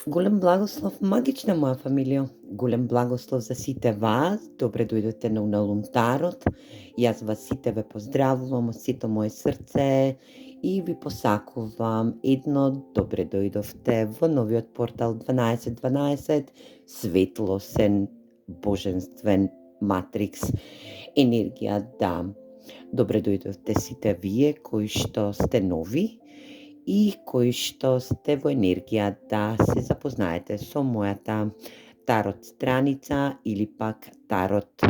Голем благослов, магична моја фамилија. Голем благослов за сите вас. Добре дојдовте на Уналунтарот. Јас вас сите ве поздравувам од сето моје срце и ви посакувам едно добре дојдовте во новиот портал 1212, светлосен, божествен матрикс, енергија да. Добре дојдовте сите вие кои што сте нови и кои што сте во енергија да се запознаете со мојата тарот страница или пак тарот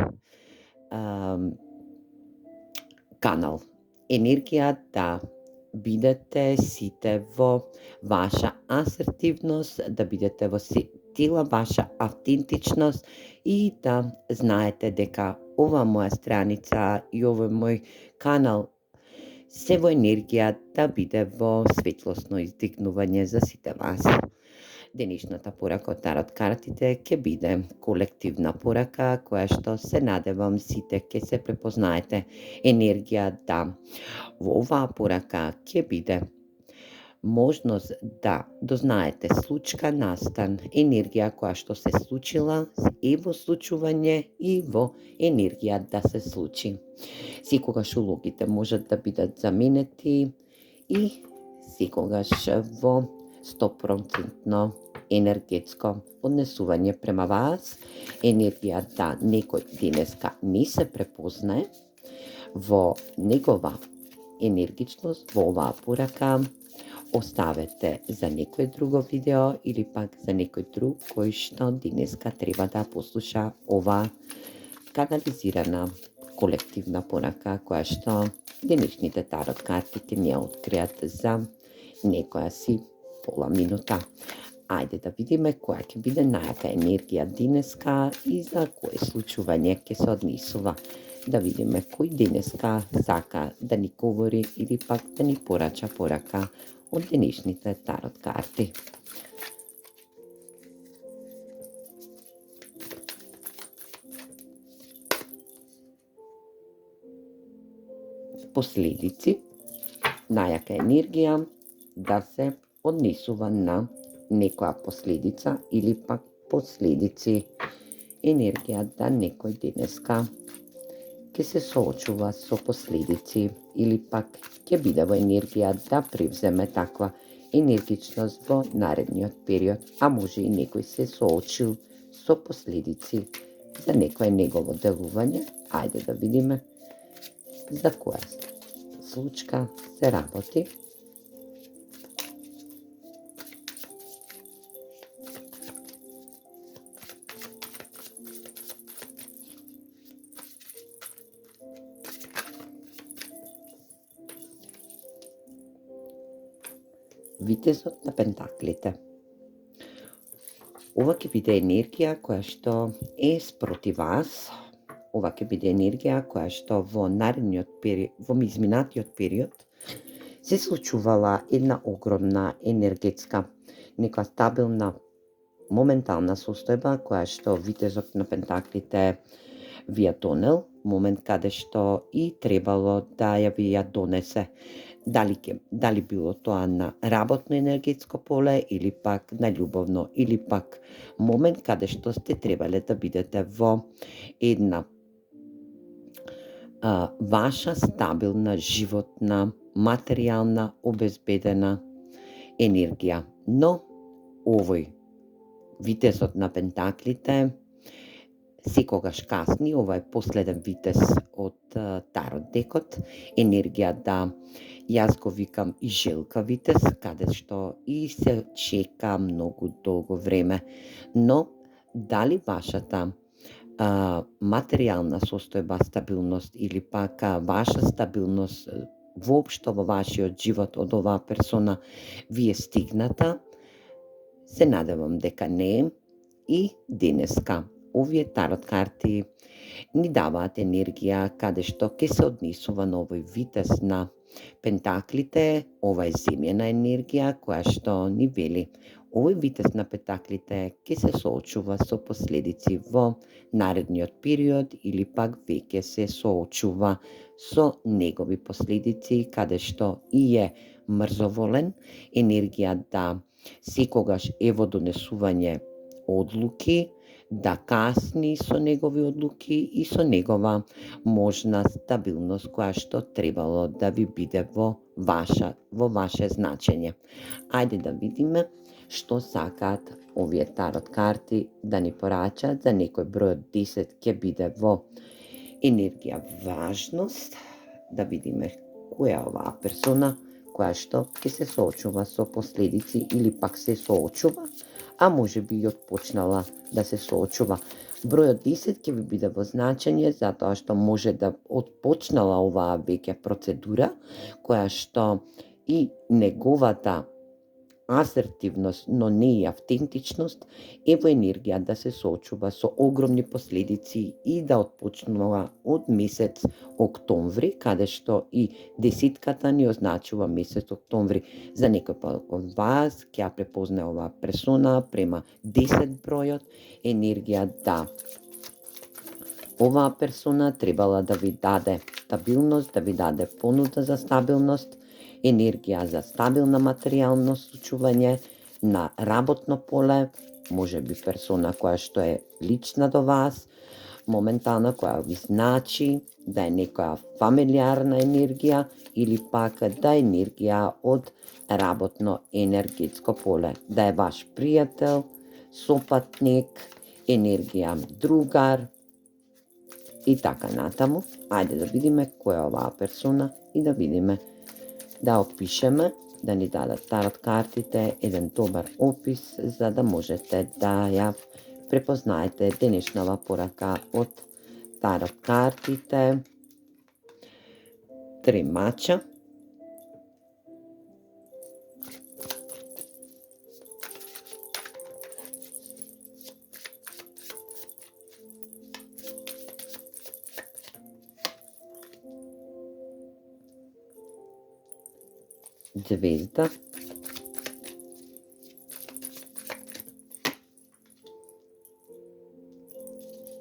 канал. Енергија да бидете сите во ваша асертивност, да бидете во сила ваша автентичност и да знаете дека ова моја страница и овој мој канал се во енергија да биде во светлосно издигнување за сите вас. Денешната порака од тарот картите ќе биде колективна порака која што се надевам сите ќе се препознаете. Енергија да. Во оваа порака ќе биде можност да дознаете случка настан, енергија која што се случила и во случување и во енергија да се случи. Секогаш улогите можат да бидат заменети и секогаш во 100% енергетско однесување према вас. Енергија да некој денеска не се препознае во негова енергичност, во оваа порака, оставете за некој друго видео или пак за некој друг кој што денеска треба да послуша оваа канализирана колективна порака која што денешните тарот карти ќе не откријат за некоја си пола минута. Ајде да видиме која ќе биде најака енергија денеска и за кое случување ќе се однесува. Да видиме кој денеска сака да ни говори или пак да ни порача порака од денешните тарот карти. Последици, најака енергија да се однесува на некоја последица или пак последици. Енергија да некој денеска ќе се соочува со последици или пак ќе биде во енергија да превземе таква енергичност во наредниот период, а може и некој се соочил со последици за некој негово делување. Ајде да видиме за која случка се работи. Витезот на пентаклите. Ова ќе биде енергија која што е спроти вас. Ова ќе биде енергија која што во наредниот период, во изминатиот период се случувала една огромна енергетска, нека стабилна, моментална состојба која што витезот на пентаклите ви ја донел, момент каде што и требало да ја ви ја донесе. Дали било тоа на работно енергетско поле или пак на љубовно, или пак момент каде што сте требале да бидете во една ваша стабилна, животна, материјална, обезбедена енергија. Но овој витезот на пентаклите секогаш касни, ова е последен витез од тарот декот, енергија да јас го викам и желка витез, каде што и се чека многу долго време. Но дали вашата материјална состојба, стабилност или пак ваша стабилност воопшто во вашиот живот од оваа персона ви е стигната, се надевам дека не е. И денеска овие тарот карти ни даваат енергија каде што ќе се однесува на овој витез на пентаклите. Ова е земјена енергија која што ни вели овој витез на пентаклите ќе се соочува со последици во наредниот период или пак веќе се соочува со негови последици каде што и е мрзоволен, енергија да секогаш е во донесување одлуки, да касни со негови одлуки и со негова можна стабилност која што требало да ви биде во ваше значење. Ајде да видиме што сакаат овие тарот карти да ни порачаат. За некој бројот 10 ќе биде во енергија важност. Да видиме која е оваа персона која што ќе се соочува со последици или пак се соочува, а може би и отпочнала да се соочува. Бројот 10 ќе ви биде во значење затоа што може да отпочнала оваа веќе процедура која што и неговата асертивност, но не и автентичност е во енергија да се соочува со огромни последици и да отпочнува од месец октомври, каде што и десетката ни означува месец октомври. За некој од вас ќе ја препознае оваа персона према 10 бројот енергија да оваа персона требала да ви даде стабилност, да ви даде понуда за стабилност, енергија за стабилна материјално случување на работно поле, може би персона која што е лична до вас, моментална која ви значи, да е некоја фамилиарна енергија или пак да е енергија од работно енергетско поле, да е ваш пријател, сопатник, енергија другар и така натаму. Ајде да видиме која е оваа персона и да видиме, да опишеме, да ни дадат тарот картите еден добар опис за да можете да ја препознаете денешнава порака од тарот картите. Тремача, звезда,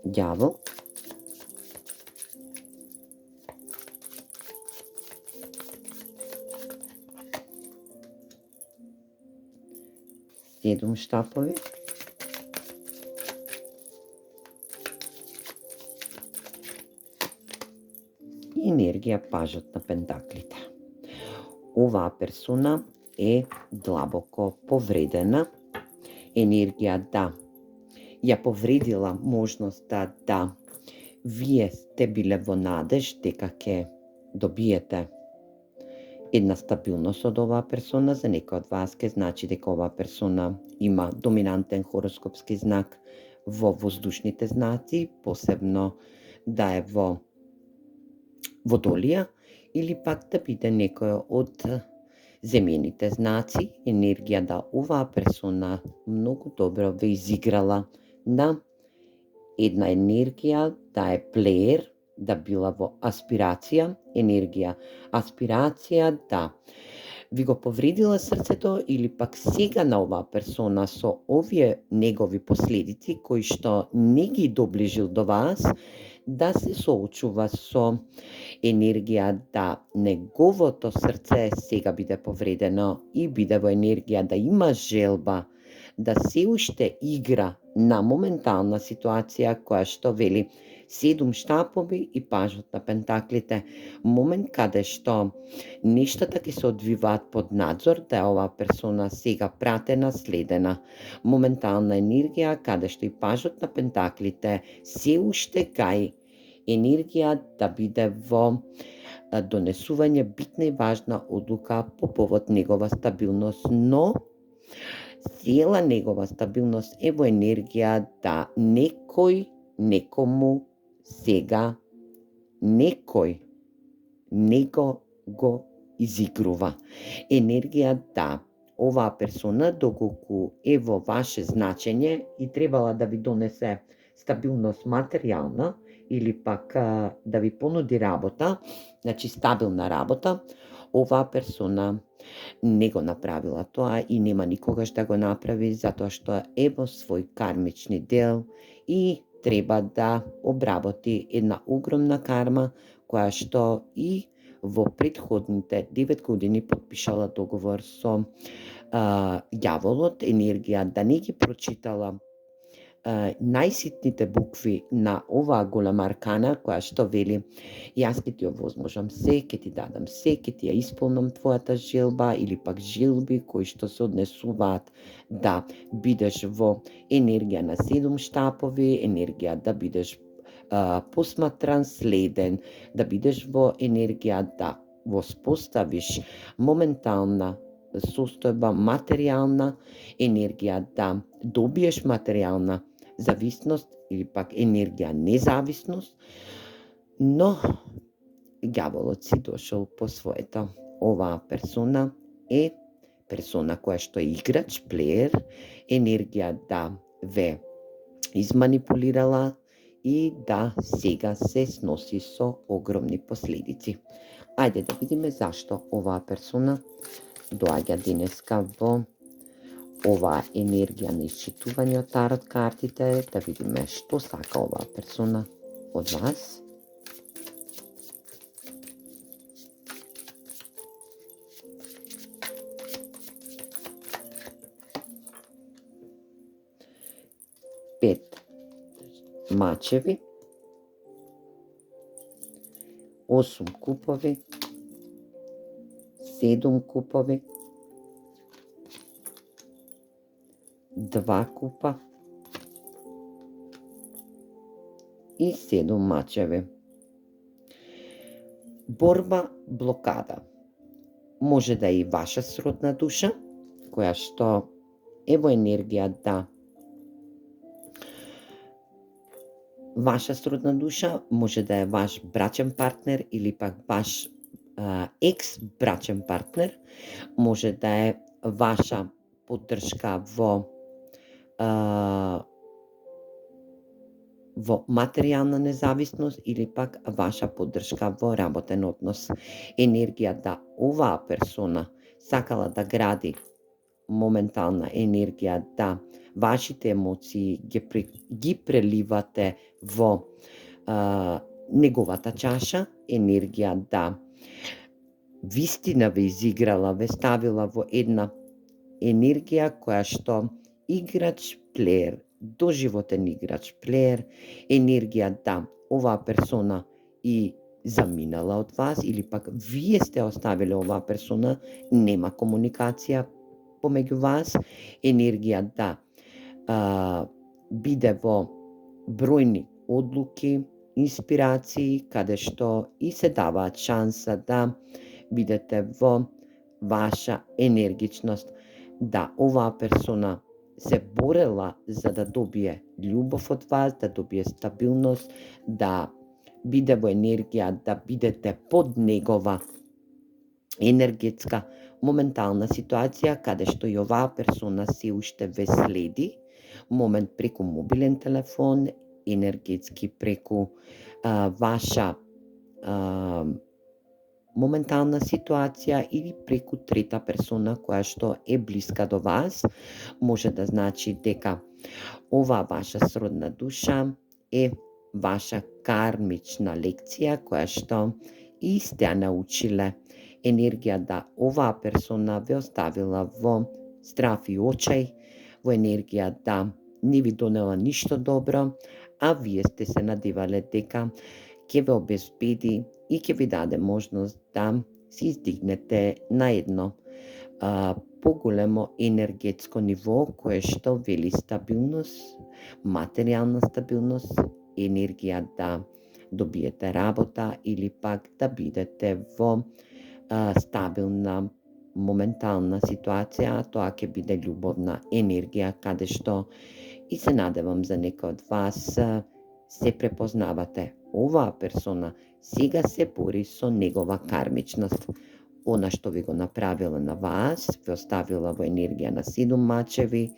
ѓавол, седум штапови, и енергија пажот на пентаклите. Оваа персона е длабоко повредена. Енергија да ја повредила можноста да вие сте биле во надеж дека ќе добиете една стабилност од оваа персона. За некој од вас ќе значи дека оваа персона има доминантен хороскопски знак во воздушните знаци, посебно да е во Водолија, или пак да биде некој од земјените знаци. Енергија да оваа персона многу добро ве изиграла на една енергија да е плеер, да била во аспирација, енергија аспирација да ви го повредила срцето или пак сега на оваа персона со овие негови последици кои што не ги доближил до вас, да се соочува со енергија да неговото срце сега биде повредено и биде во енергија да има желба да се уште игра на моментална ситуација која што вели 7 штапови и пажот на пентаклите. Момент каде што нештата ќе се одвиваат под надзор, да е оваа персона сега пратена, следена. Моментална енергија каде што и пажот на пентаклите се уште кај енергија да биде во донесување битна и важна одлука по повод негова стабилност, но цела негова стабилност е во енергија да некој некому сега некој него го изигрува. Енергија да оваа персона доколку е во ваше значење и требала да ви донесе стабилност материјална или пак да ви понуди работа, значи стабилна работа, оваа персона не го направила тоа и нема никогаш да го направи затоа што е во свој кармични дел и треба да обработи една огромна карма која што и во претходните 9 години потпишала договор со ѓаволот, енергија да не ги прочитала најситните букви на оваа голема аркана, која што вели: јас ќе ти овозможам се, ќе ти дадам се, ќе ти ја исполнам твојата желба, или пак желби кои што се однесуваат да бидеш во енергија на 7 штапови, енергија да бидеш посматран, следен, да бидеш во енергија да воспоставиш моментална состојба, материјална енергија, да добиеш материјална зависност или пак енергија независност, но ѓаволот си дошол по своето. Оваа персона е персона која што е играч, плеер, енергија да ве изманипулирала и да сега се сноси со огромни последици. Ајде да видиме зашто оваа персона доаѓа денеска во оваа енергија на исчитување од тарот картите, да видиме што сака оваа персона од вас. Пет мачеви, 8 купови, 7 купови, 2 купа и 7 мачеви. Борба, блокада. Може да е и ваша сродна душа, која што е во енергија да ваша сродна душа, може да е ваш брачен партнер или пак ваш екс брачен партнер, може да е ваша поддршка во материјална независност или пак ваша поддршка во работен однос. Енергија да оваа персона сакала да гради моментална енергија да вашите емоции ги преливате во неговата чаша, енергија да вистина ве изиграла, ве ставила во една енергија која што играч, плеер, доживотен играч, плеер, енергија да оваа персона и заминала од вас или пак вие сте оставиле оваа персона, нема комуникација помеѓу вас, енергија да биде во бројни одлуки, инспирации, каде што и се даваат шанса да бидете во ваша енергичност, да оваа персона се борела за да добие љубов од вас, да добие стабилност, да биде во енергија, да бидете под негова енергетска моментална ситуација, каде што и оваа персона се уште ве следи, момент преку мобилен телефон, енергетски преку ваша моментална ситуација или преку трета персона која што е блиска до вас. Може да значи дека оваа ваша сродна душа е ваша кармична лекција која што и сте ја научиле. Енергија да оваа персона ве оставила во страв и очај, во енергија да не ви донела ништо добро, а вие сте се надевале дека ќе ве обезбеди и ќе ви даде можност да се издигнете на едно поголемо енергетско ниво, кое што вели стабилност, материјална стабилност, енергија да добиете работа или пак да бидете во стабилна моментална ситуација, тоа ќе биде љубовна енергија, каде што и се надевам за некој од вас се препознавате. Оваа персона сега се бори со негова кармичност. Она што ви го направила на вас, ве оставила во енергија на 7 мачеви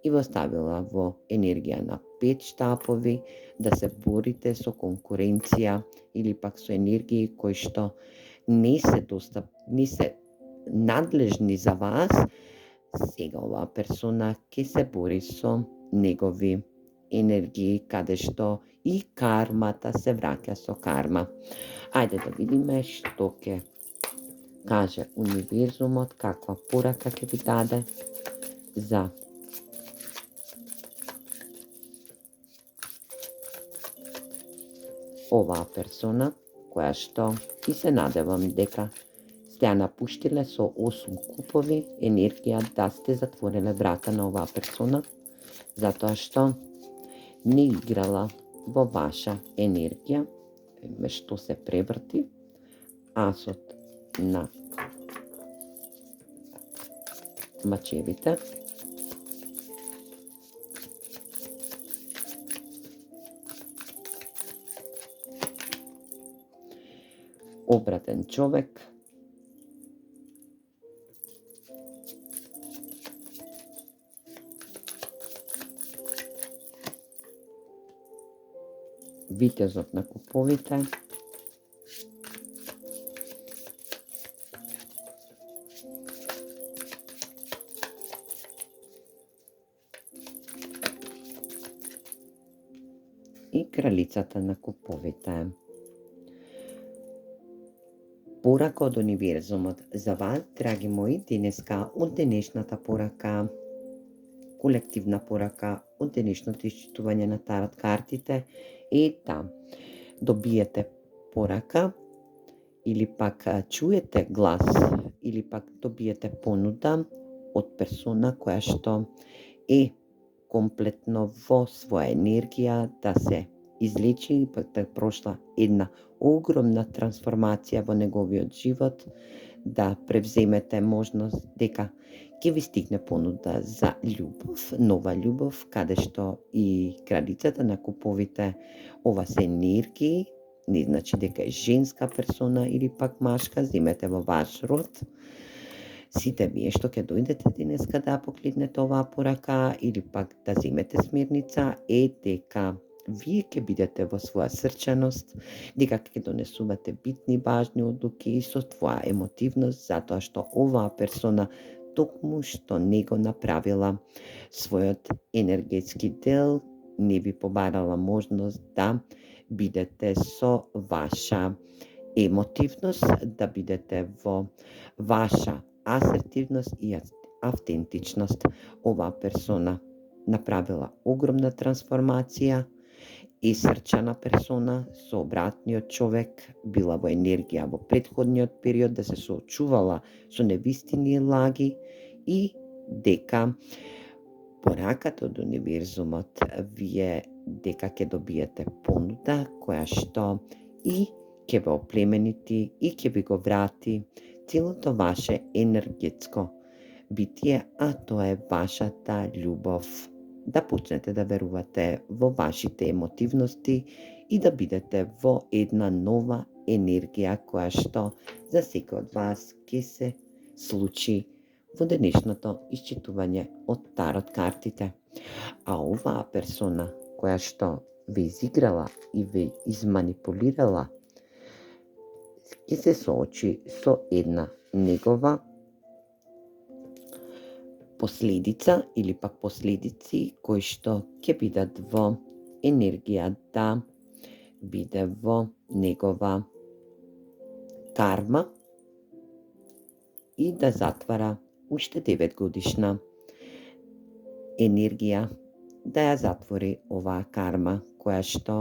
и ве оставила во енергија на 5 штапови, да се борите со конкуренција или пак со енергии кои што не се надлежни за вас. Сега оваа персона ќе се бори со негови енергии, каде што и кармата се враќа со карма. Ајде да видиме што ќе каже универзумот каква порака ќе ви даде за оваа персона која што и се надевам дека сте ја напуштиле со 8 купови енергија да сте затвориле врата на оваа персона затоа што не играла во ваша енергија, што се преврти, асот на мачевите. Обратен човек. Витезот на куповите. И кралицата на куповите. Порака од универзумот за вас, драги мои, денеска од денешната порака, колективна порака од денешното исчитување на тарот картите е да добиете порака или пак чуете глас или пак добиете понуда од персона која што е комплетно во своја енергија да се излечи и пак да прошла една огромна трансформација во неговиот живот, да превземете можност дека ќе ви стигне понуда за љубов, нова љубов, каде што и кралицата на куповите, ова се енергии, не значи дека е женска персона или пак машка, земете во ваш род. Сите вие што ќе дојдете денеска да погледнете оваа порака или пак да земете смерница е дека вие ќе бидете во своја срчаност, дека ќе донесувате битни, важни одлуки и со твоја емотивност, затоа што оваа персона токму што не го направила својот енергетски дел, не ви побарала можност да бидете со ваша емотивност, да бидете во ваша асертивност и автентичност. Оваа персона направила огромна трансформација и срчана персона со обратниот човек, била во енергија во претходниот период, да се соочувала со невистини и лаги и дека пораката од универзумот вие дека ќе добиете понуда која што и ќе ве оплеменити и ќе ви го врати целото ваше енергетско битие, а тоа е вашата љубов. Да почнете да верувате во вашите емотивности и да бидете во една нова енергија која што за секој од вас ќе се случи во денешното исчитување од тарот картите. А оваа персона која што ве изиграла и ве изманипулирала ќе се соочи со една негова последица или пак последици кои што ќе бидат во енергија да биде во негова карма и да затвара уште 9 годишна енергија, да ја затвори оваа карма која што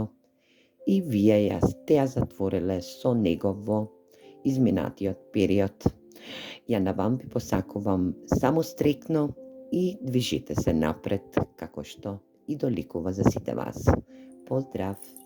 и вие ја сте ја затвориле со него во изминатиот период. Ја на вам ви посакувам само стрекно и движете се напред како што и доликува за сите вас. Поздрав!